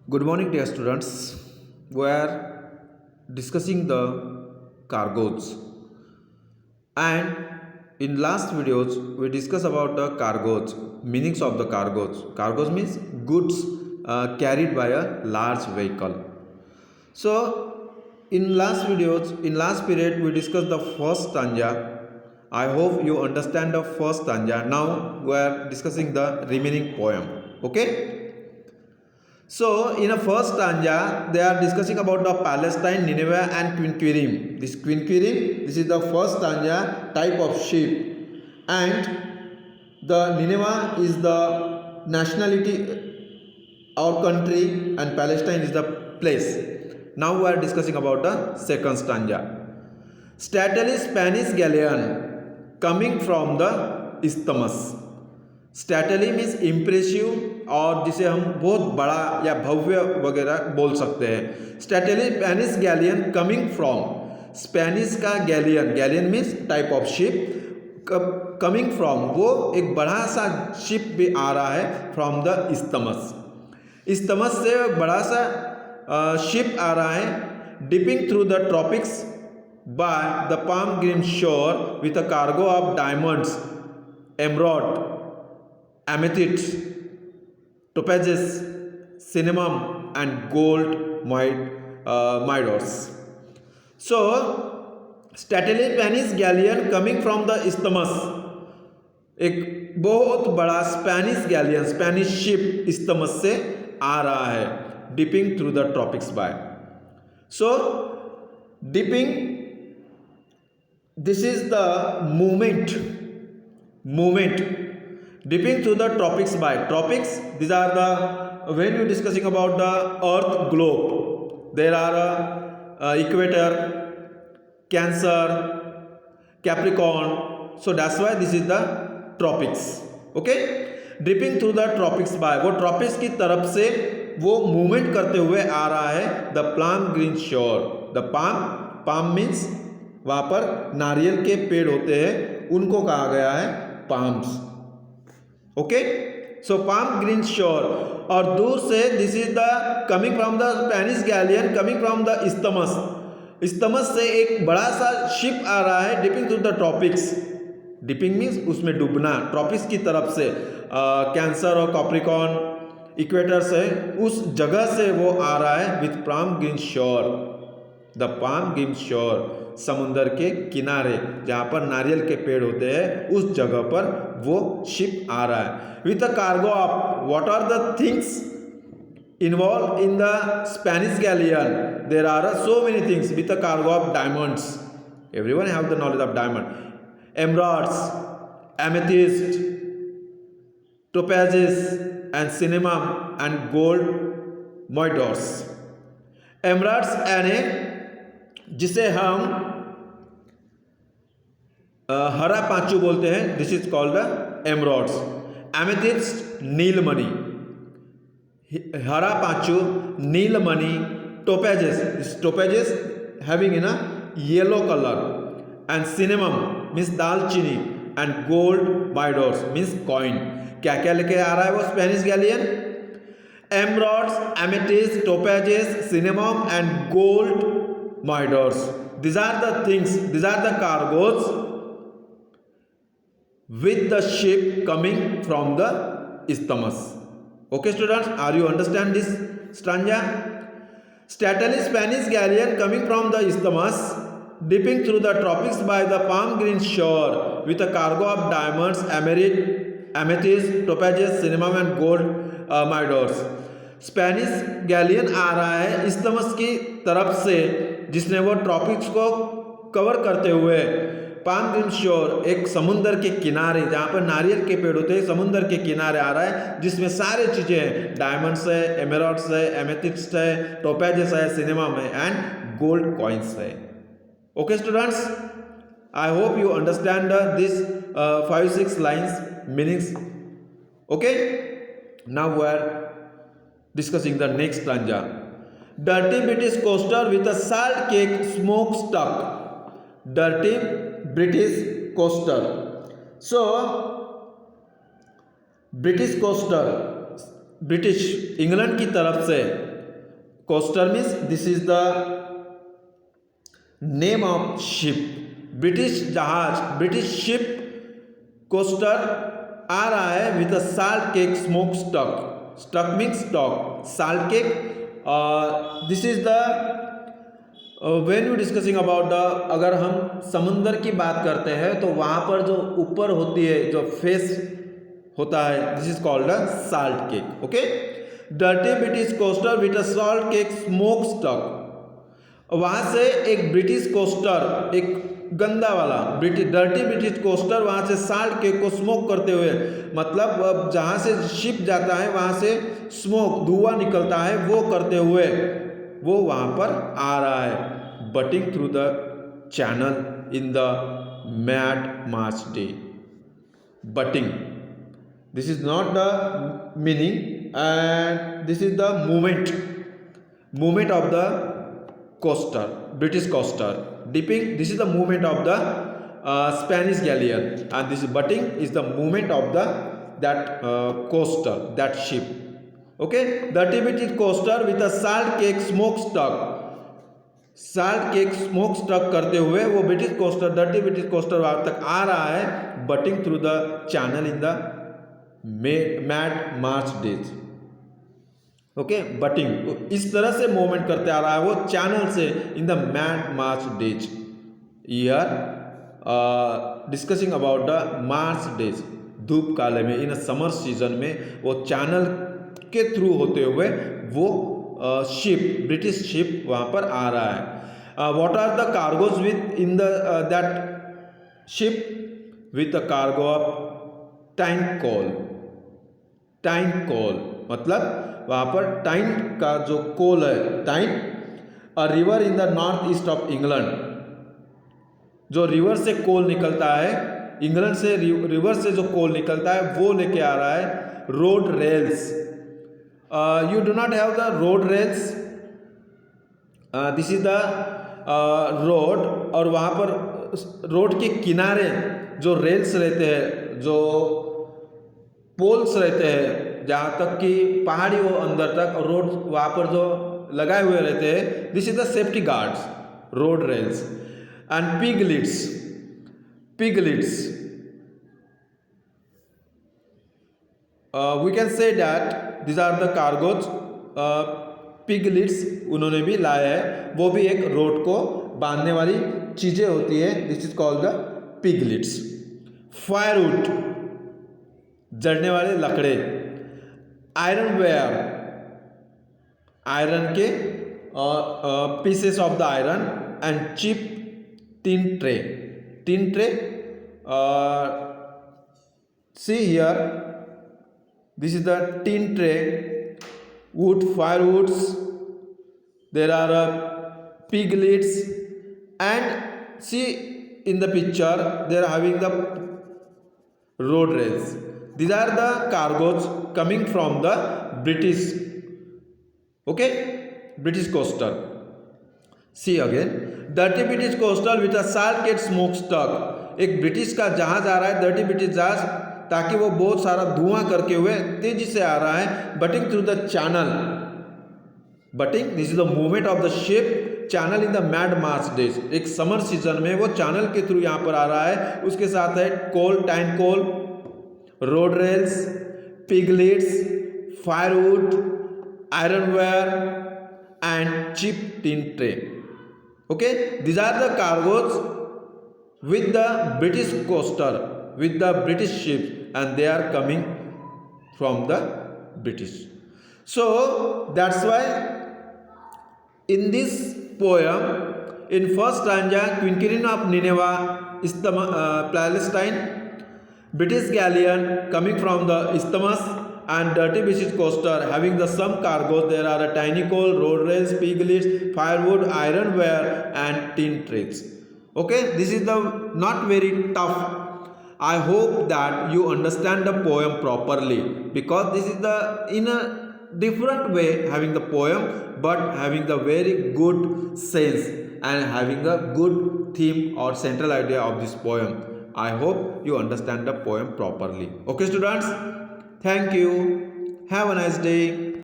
Good morning, dear students. We are discussing the cargoes, and in last videos we discussed about the cargoes, meanings of the cargoes. Cargoes means goods carried by a large vehicle. So, in last period, we discussed the first stanza. I hope you understand the first stanza. Now we are discussing the remaining poem. Okay. So, in a first stanza, they are discussing about the Palestine, Nineveh, and Quinquirim. This is the first stanza type of ship, and the Nineveh is the nationality or country, and Palestine is the place. Now we are discussing about the second stanza. Stately Spanish galleon coming from the isthmus. Stately means impressive और जिसे हम बहुत बड़ा या भव्य वगैरह बोल सकते हैं. Stately Spanish galleon coming from, Spanish का galleon, galleon means type of ship, coming from वो एक बड़ा सा शिप भी आ रहा है फ्रॉम द इस्तमस. इस्तमस से बड़ा सा शिप आ रहा है. Dipping through the tropics by the palm green shore with a cargo of diamonds, emerald, amethyst, topazes, cinnamon, and gold midas. So, stately Spanish galleon coming from the isthmus, एक बहुत बड़ा Spanish galleon, Spanish ship isthmus से आ रहा है, dipping through the tropics by. So dipping, this is the movement dipping through the tropics by. Tropics, these are the, when you're discussing about the earth globe, there are equator, Cancer, Capricorn, so that's why this is the tropics. Okay, dipping through the tropics by, वो tropics की तरफ से वो movement करते हुए आ रहा है. The palm green shore, the palm means वहाँ पर नारियल के पेड़ होते हैं, उनको कहा गया है palms. ओके, सो पाम ग्रीन शोर. और दूर से this is the coming from the Spanish galleon coming from the isthmus. Isthmus से एक बड़ा सा शिप आ रहा है, dipping through the tropics. Dipping means उसमें डूबना, ट्रॉपिक्स की तरफ से, कैंसर और कॉप्रिकॉन, इक्वेटर से, उस जगह से वो आ रहा है विथ पाम ग्रीन शोर. द पाम ग्रीन शोर, समुंदर के किनारे जहाँ पर नारियल के पेड़ होते हैं, उस जगह पर वो शिप आ रहा है. With a cargo of, what are the things involve in the Spanish galleon? There are so many things. With a cargo of diamonds, everyone have the knowledge of diamond, emeralds, amethyst, topazes and cinnamon and gold moidores. Emeralds यानी जिसे हम हरा पांचू बोलते हैं, this is called the emeralds. Amethyst नीलमणि, हरा पांचू नीलमणि. Topazes having in a yellow colour, and cinnamon means दालचीनी, and gold moidores means coin. क्या क्या लेके आ रहा है वो Spanish galleon? Emeralds, amethyst, topazes, cinnamon and gold midas. These are the things, these are the cargoes with the ship coming from the isthmus. Okay students, are you understand this stanza? Stately Spanish galleon coming from the isthmus, dipping through the tropics by the palm green shore with a cargo of diamonds, amethyst, topazes, cinnamon and gold midas. Spanish galleon आ रहा है isthmus की तरफ से, जिसने वो tropics को cover करते हुए पाम ग्रीन शोर, एक समुंदर के किनारे जहाँ पर नारियल के पेड़ होते हैं, समुंदर के किनारे आ रहा है, जिसमें सारे चीज़ें हैं. डायमंड्स है, एमेरॉड्स है, एमेथिस्ट है, टोपैजेस है, सिनेमा में, एंड गोल्ड कॉइन्स है. Okay students, I hope you understand this 5-6 lines meanings. Okay, now we are discussing the next stanza. Dirty British coaster with a salt cake smokestack. Dirty British coaster. So, British coaster, British England की तरफ से coaster means this is the name of ship, British जहाज, British ship coaster आ रहा है with a salt cake smoke stock, stock means stock, salt cake, this is the when you discussing about the, अगर हम समुंदर की बात करते हैं तो वहाँ पर जो ऊपर होती है जो फेस होता है, this is called a salt cake. Okay, dirty British coaster with a salt cake smoke stock. वहाँ से एक ब्रिटिश कोस्टर, एक गंदा वाला डर्टी ब्रिटिश कोस्टर वहाँ से साल्ट केक को स्मोक करते हुए, मतलब जहाँ से शिप जाता है वहाँ से स्मोक, धुआं निकलता है, वो करते हुए वो वहाँ पर आ रहा है, butting through the channel in the mad March day. Butting, this is not the meaning and this is the movement of the coaster, British coaster. Dipping, this is the movement of the Spanish galleon, and this butting is the movement of the coaster, that ship. Okay, dirty British coaster with a salt cake smokestack. Salt cake smokestack करते हुए वो British coaster, dirty British coaster वहां तक आ रहा है, butting through the channel in the mad March days. Okay, butting इस तरह से मूवमेंट करते आ रहा है वो चैनल से इन the mad March days. Year discussing about the March days, धूप काले में, इन समर सीजन में वो चैनल के थ्रू होते हुए वो शिप, ब्रिटिश शिप वहाँ पर आ रहा है. What are the cargoes with in the that ship? With a cargo of tank coal. Tank coal मतलब वहाँ पर टाइन का जो कोल है, Tyne, a river in the north east of England. जो रिवर से कोल निकलता है, इंग्लैंड से रिवर से जो कोल निकलता है वो लेके आ रहा है. Road rails, you do not have the road rails, this is the road, और वहाँ पर रोड के किनारे जो रेल्स रहते हैं, जो पोल्स रहते हैं, जहाँ तक कि पहाड़ी हो अंदर तक, और रोड वहाँ पर जो लगाए हुए रहते हैं, this is the safety guards, road rails. And piglets, piglets, we can say that these are the cargoes. Piglets उन्होंने भी लाया है, वो भी एक रोड को बांधने वाली चीजें होती है, this is called the piglets. Firewood, जलने वाले लकड़े. आयरन वेयर, आयरन के pieces of the iron. And cheap tin tray, tin tray, see here, this is the tin tray. Wood, firewoods, there are piglets, and see in the picture they are having the road rails. These are the cargoes coming from the British, okay, British coaster. See again, dirty British coaster with a salt cake smokestack. एक British का जहाज आ रहा है, dirty British जहाज, ताकि वो बहुत सारा धुआं करके हुए तेजी से आ रहा है, butting through the channel. Butting, this is the movement of the ship, channel in the mad March days. एक समर सीजन में वो चैनल के थ्रू यहाँ पर आ रहा है. उसके साथ है coal, tank coal, road rails, piglets, firewood, ironware and cheap tin tray. Okay, this are the cargoes with the British coaster, with the British ships, and they are coming from the British. So that's why in this poem, in first stanza, Queen of Nineveh, Palestine, British galleon coming from the isthmus, and dirty British coaster having the some cargoes. There are a tiny coal, road rails, piglets, firewood, ironware, and tin trays. Okay, this is the not very tough. I hope that you understand the poem properly, because this is the in a different way having the poem, but having the very good sense and having a good theme or central idea of this poem. I hope you understand the poem properly. Okay students, thank you, have a nice day.